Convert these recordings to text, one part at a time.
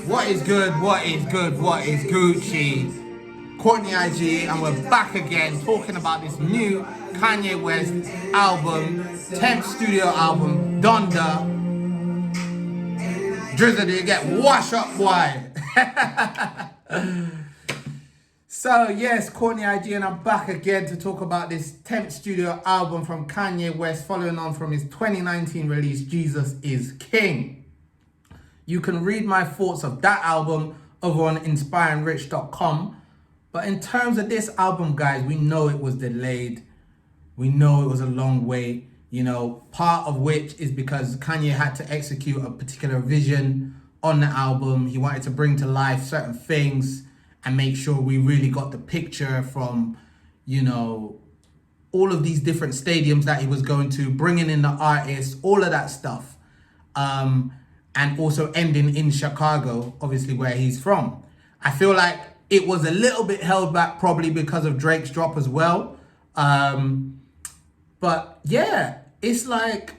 What is good? What is good? What is Gucci? Courtney IG, and we're back again talking about this new Kanye West album, 10th studio album, Donda. Drizzle, you get wash up, boy. So yes, Courtney IG, and I'm back again to talk about this 10th studio album from Kanye West, following on from his 2019 release, Jesus is King. You can read my thoughts of that album over on inspiringrich.com. But in terms of this album, guys, we know it was delayed. We know it was a long wait, part of which is because Kanye had to execute a particular vision on the album. He wanted to bring to life certain things and make sure we really got the picture from, all of these different stadiums that he was going to, bringing in the artists, all of that stuff. And also ending in Chicago, obviously where he's from. I feel like it was a little bit held back probably because of Drake's drop as well. But yeah, it's like,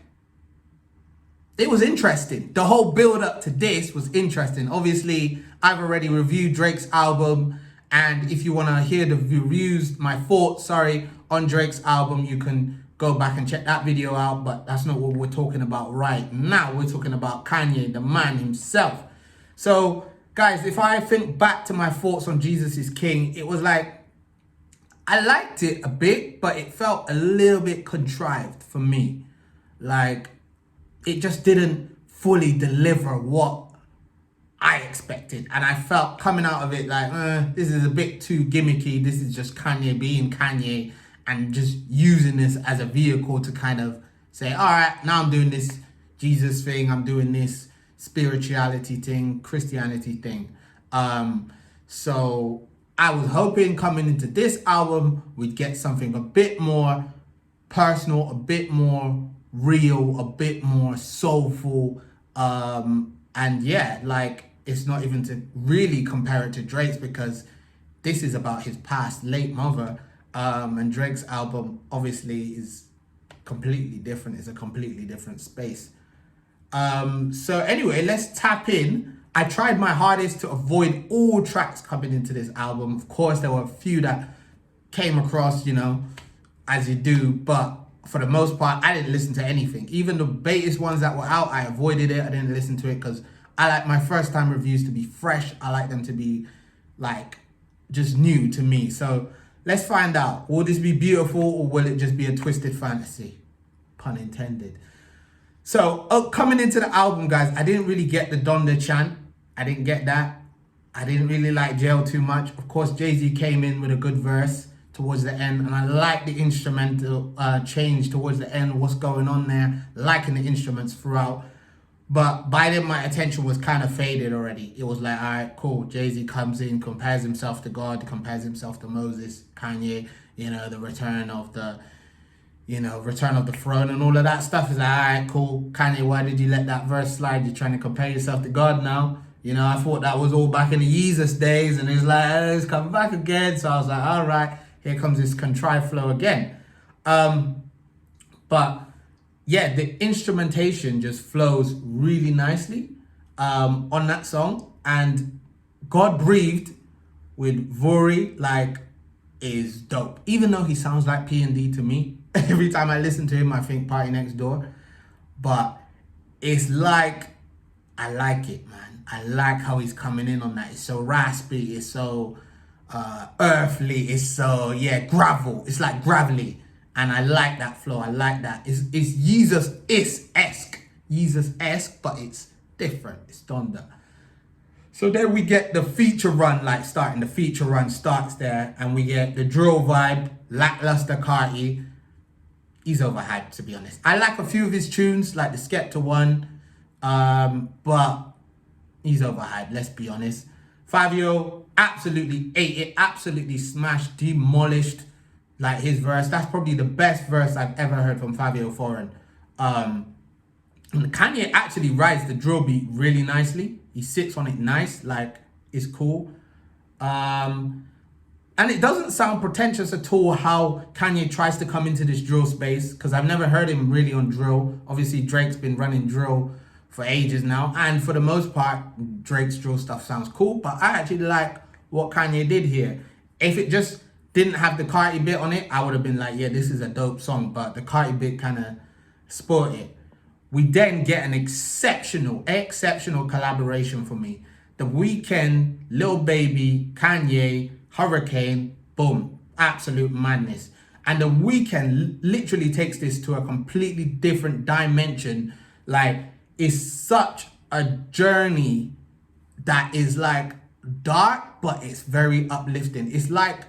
it was interesting. The whole build up to this was interesting. Obviously, I've already reviewed Drake's album. And if you want to hear the reviews, my thoughts, on Drake's album, you can go back and check that video out, but that's not what we're talking about right now. We're talking about Kanye, the man himself. So, guys, if I think back to my thoughts on Jesus is King, it was like, I liked it a bit, but it felt a little bit contrived for me. Like, it just didn't fully deliver what I expected. And I felt coming out of it like, this is a bit too gimmicky. This is just Kanye being Kanye, and just using this as a vehicle to kind of say, all right, now I'm doing this Jesus thing, I'm doing this spirituality thing, Christianity thing. So I was hoping coming into this album, we'd get something a bit more personal, a bit more real, a bit more soulful. And yeah, like, it's not even to really compare it to Drake's, because this is about his past late mother. And Drake's album obviously is completely different. It's a completely different space. So anyway, let's tap in. I tried my hardest to avoid all tracks coming into this album. Of course, there were a few that came across, as you do. But for the most part, I didn't listen to anything. Even the latest ones that were out, I avoided it. I didn't listen to it because I like my first time reviews to be fresh. I like them to be like just new to me. So let's find out. Will this be beautiful, or will it just be a twisted fantasy? Pun intended. So, coming into the album, guys, I didn't really get the Donda chant. I didn't get that. I didn't really like Jail too much. Of course, Jay-Z came in with a good verse towards the end, and I like the instrumental change towards the end, what's going on there, liking the instruments throughout. But by then, my attention was kind of faded already. It was like, all right, cool. Jay-Z comes in, compares himself to God, compares himself to Moses, Kanye, the return of the throne and all of that stuff. Is like, all right, cool. Kanye, why did you let that verse slide? You're trying to compare yourself to God now. I thought that was all back in the Yeezus days, and it's like, it's come back again. So I was like, all right, here comes this contrived flow again. But yeah, the instrumentation just flows really nicely on that song. And God Breathed with Vori, is dope. Even though he sounds like P&D to me. Every time I listen to him, I think Party Next Door. But it's like, I like it, man. I like how he's coming in on that. It's so raspy. It's so earthly. It's so, gravel. It's like gravelly. And I like that flow. I like that. It's Yeezus-esque. Yeezus-esque, but it's different. It's Donda. So then we get the feature run, starting. The feature run starts there. And we get the drill vibe, lackluster Carti. He's overhyped, to be honest. I like a few of his tunes, like the Skepta one. But he's overhyped, let's be honest. Fabio absolutely ate it. Absolutely smashed, demolished. Like his verse, that's probably the best verse I've ever heard from Fabio Foreign. And Kanye actually rides the drill beat really nicely. He sits on it nice, it's cool. And it doesn't sound pretentious at all how Kanye tries to come into this drill space, because I've never heard him really on drill. Obviously, Drake's been running drill for ages now. And for the most part, Drake's drill stuff sounds cool, but I actually like what Kanye did here. If it just didn't have the Carti bit on it, I would have been like, yeah, this is a dope song, but the Carti bit kind of spoiled it. We then get an exceptional collaboration for me. The Weeknd, Lil Baby, Kanye, Hurricane, boom, absolute madness. And The Weeknd literally takes this to a completely different dimension. Like, it's such a journey that is like dark, but it's very uplifting. It's like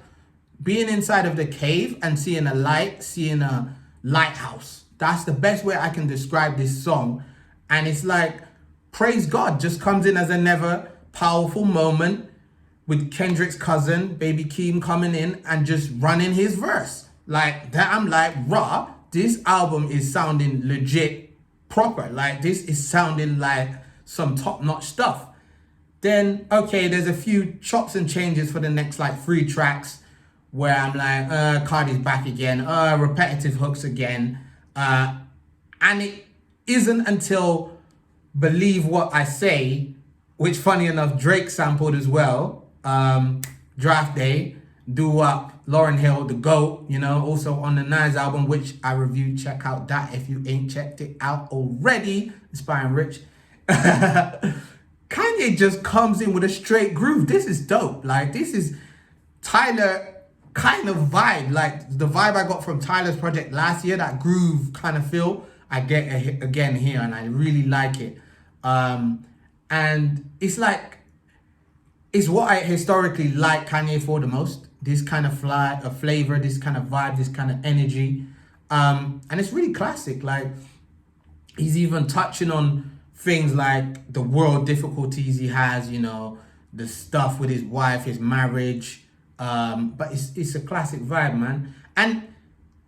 being inside of the cave and seeing a light, seeing a lighthouse. That's the best way I can describe this song. And it's like, praise God just comes in as another powerful moment with Kendrick's cousin, Baby Keem, coming in and just running his verse. Like that, I'm like, rah, this album is sounding legit proper. Like this is sounding like some top-notch stuff. Then, okay, there's a few chops and changes for the next like 3 tracks where I'm like, Cardi's back again, repetitive hooks again. And it isn't until Believe What I Say, which funny enough, Drake sampled as well, Draft Day, Do Up, Lauryn Hill, The GOAT, you know, also on the Nas album, which I reviewed. Check out that if you ain't checked it out already. Inspiring Rich. Kanye just comes in with a straight groove. This is dope. Like, this is Tyler kind of vibe. Like, the vibe I got from Tyler's project last year, that groove kind of feel, I get again here, and I really like it. And it's like, it's what I historically like Kanye for the most. This kind of flavor, this kind of vibe, this kind of energy. And it's really classic. Like, he's even touching on things like the world difficulties he has, you know, the stuff with his wife, his marriage. But it's a classic vibe, man. And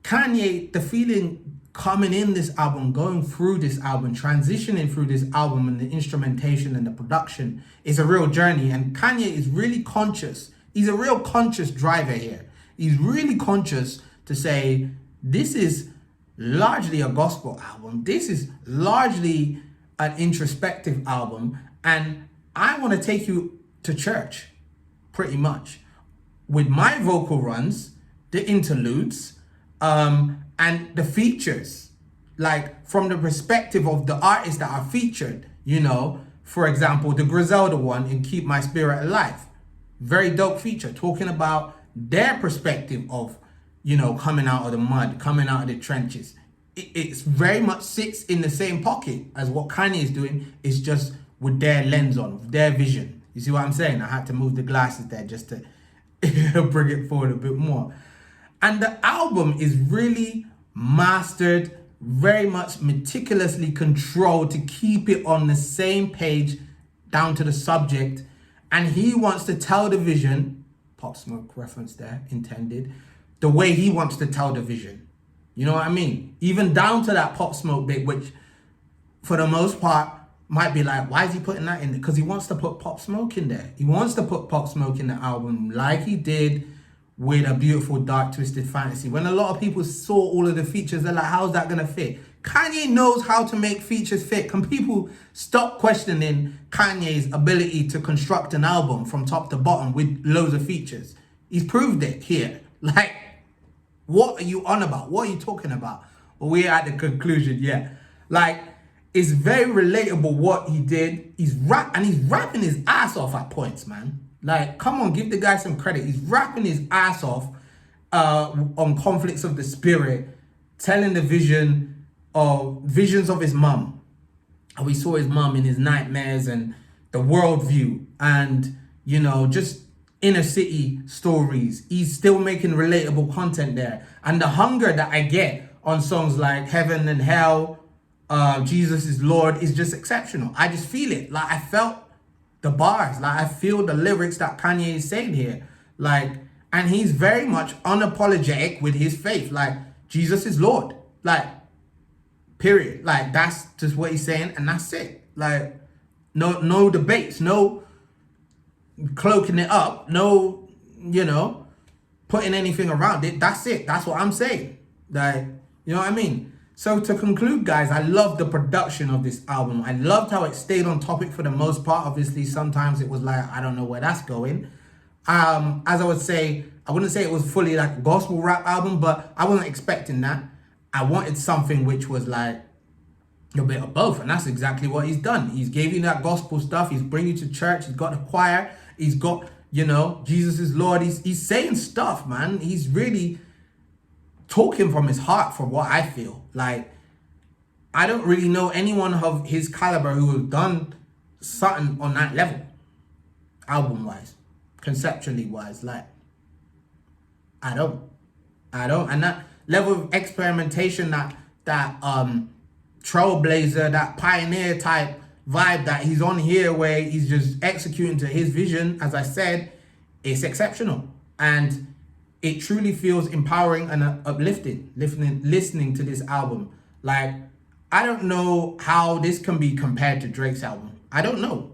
Kanye, the feeling coming in this album, going through this album, transitioning through this album, and the instrumentation and the production is a real journey. And Kanye is really conscious. He's a real conscious driver here. He's really conscious to say, this is largely a gospel album. This is largely an introspective album. And I want to take you to church, pretty much, with my vocal runs, the interludes, and the features, like from the perspective of the artists that are featured, you know, for example, the Griselda one in Keep My Spirit Alive. Very dope feature, talking about their perspective of, you know, coming out of the mud, coming out of the trenches. It's very much sits in the same pocket as what Kanye is doing. It's just with their lens on, with their vision. You see what I'm saying? I had to move the glasses there just to bring it forward a bit more. And the album is really mastered, very much meticulously controlled to keep it on the same page down to the subject. And he wants to tell the vision, Pop Smoke reference there, intended, the way he wants to tell the vision. You know what I mean? Even down to that Pop Smoke bit, which for the most part might be like, why is he putting that in there? Because he wants to put Pop Smoke in there. He wants to put Pop Smoke in the album like he did with A Beautiful Dark Twisted Fantasy. When a lot of people saw all of the features, they're like, how's that going to fit? Kanye knows how to make features fit. Can people stop questioning Kanye's ability to construct an album from top to bottom with loads of features? He's proved it here. Like, what are you on about? What are you talking about? Well, we're at the conclusion, yeah. Like, it's very relatable what he did. He's rapping his ass off at points, man. Like, come on, give the guy some credit. He's rapping his ass off on Conflicts of the Spirit, telling the visions of his mum. And we saw his mum in his nightmares and the worldview and, you know, just inner city stories. He's still making relatable content there. And the hunger that I get on songs like Heaven and Hell, Jesus is Lord, is just exceptional. I just feel it. Like, I felt the bars. Like, I feel the lyrics that Kanye is saying here. Like, and he's very much unapologetic with his faith. Like, Jesus is Lord. Like, period. Like, that's just what he's saying, and that's it. Like, no debates, no cloaking it up, no, you know, putting anything around it. That's it. That's what I'm saying. Like, you know what I mean? So to conclude, guys, I love the production of this album. I loved how it stayed on topic for the most part. Obviously, sometimes it was like, I don't know where that's going. As I would say, I wouldn't say it was fully like a gospel rap album, but I wasn't expecting that. I wanted something which was like a bit of both, and that's exactly what he's done. He's gave you that gospel stuff. He's bringing you to church. He's got the choir. He's got, Jesus is Lord. He's saying stuff, man. He's really talking from his heart, from what I feel. Like, I don't really know anyone of his caliber who has done something on that level, album wise, conceptually wise. Like, I don't, and that level of experimentation, that trailblazer, that pioneer type vibe that he's on here, where he's just executing to his vision, as I said, it's exceptional. And it truly feels empowering and uplifting, listening to this album. Like, I don't know how this can be compared to Drake's album. I don't know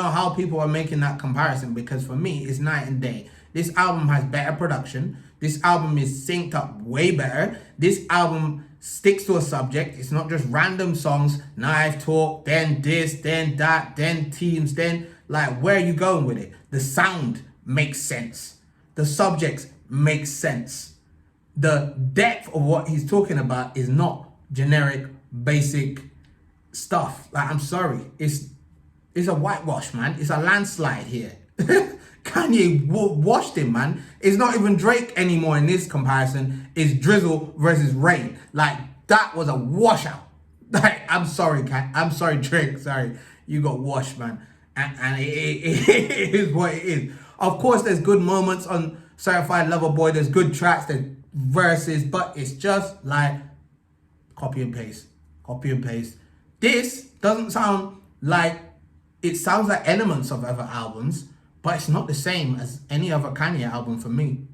how people are making that comparison, because for me, it's night and day. This album has better production. This album is synced up way better. This album sticks to a subject. It's not just random songs, knife talk, then this, then that, then teams, then like, where are you going with it? The sound makes sense. The subjects make sense. The depth of what he's talking about is not generic, basic stuff. Like, I'm sorry. It's a whitewash, man. It's a landslide here. Kanye washed him, man. It's not even Drake anymore in this comparison. It's Drizzle versus Rain. Like, that was a washout. Like, I'm sorry, I'm sorry, Drake. Sorry, you got washed, man. And it is what it is. Of course, there's good moments on Certified Lover Boy. There's good tracks, there's verses, but it's just like copy and paste. This doesn't sound like, it sounds like elements of other albums, but it's not the same as any other Kanye album for me.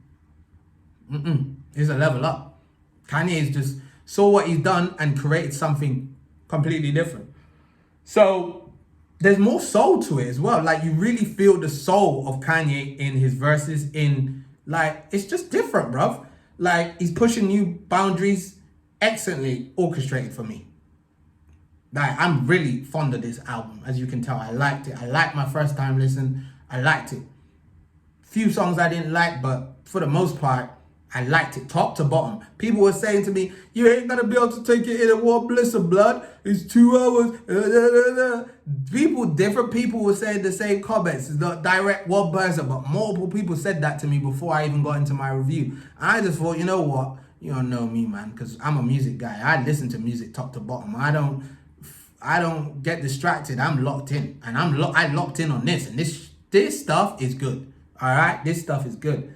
It's a level up. Kanye just saw what he's done and created something completely different. So there's more soul to it as well. Like, you really feel the soul of Kanye in his verses. Like, it's just different, bruv. Like, he's pushing new boundaries, excellently orchestrated for me. Like, I'm really fond of this album, as you can tell. I liked it. I liked my first time listen. I liked it. Few songs I didn't like, but for the most part, I liked it top to bottom. People were saying to me, you ain't gonna be able to take it in one bliss of blood. It's 2 hours. Different people were saying the same comments. It's not direct one person, but multiple people said that to me before I even got into my review. And I just thought, you know what? You don't know me, man, because I'm a music guy. I listen to music top to bottom. I don't get distracted. I'm locked in, and I locked in on this, and this stuff is good. All right, this stuff is good.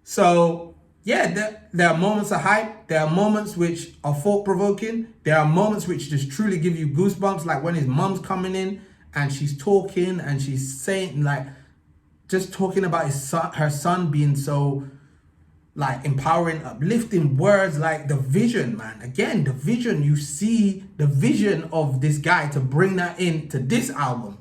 So yeah, there are moments of hype. There are moments which are thought-provoking. There are moments which just truly give you goosebumps, like when his mom's coming in and she's talking and she's saying, like, just talking about her son being so, like, empowering, uplifting words, like the vision, man. Again, the vision, you see the vision of this guy to bring that into this album.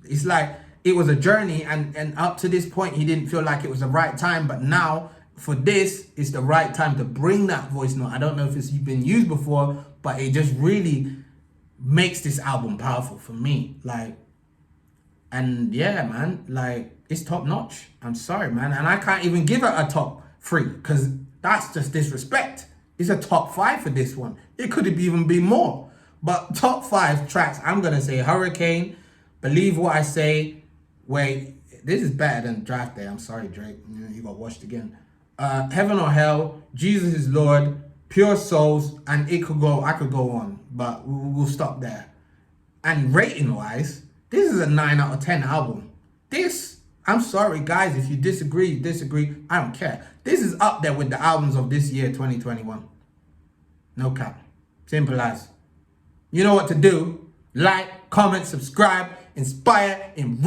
It's like, it was a journey, and up to this point, he didn't feel like it was the right time, but now, for this, it's the right time to bring that voice note. I don't know if it's been used before, but it just really makes this album powerful for me. Like, and yeah, man, like, it's top notch. I'm sorry, man. And I can't even give it a top 3, because that's just disrespect. It's a top 5 for this one. It could even be more. But top 5 tracks, I'm going to say Hurricane, Believe What I Say. Wait, this is better than Draft Day. I'm sorry, Drake. You got washed again. Heaven or Hell, Jesus is Lord, Pure Souls, and I could go on, but we'll stop there. And rating wise, this is a 9 out of 10 album. This, I'm sorry guys, if you disagree, I don't care. This is up there with the albums of this year, 2021. No cap. Simple as. You know what to do. Like, comment, subscribe, inspire,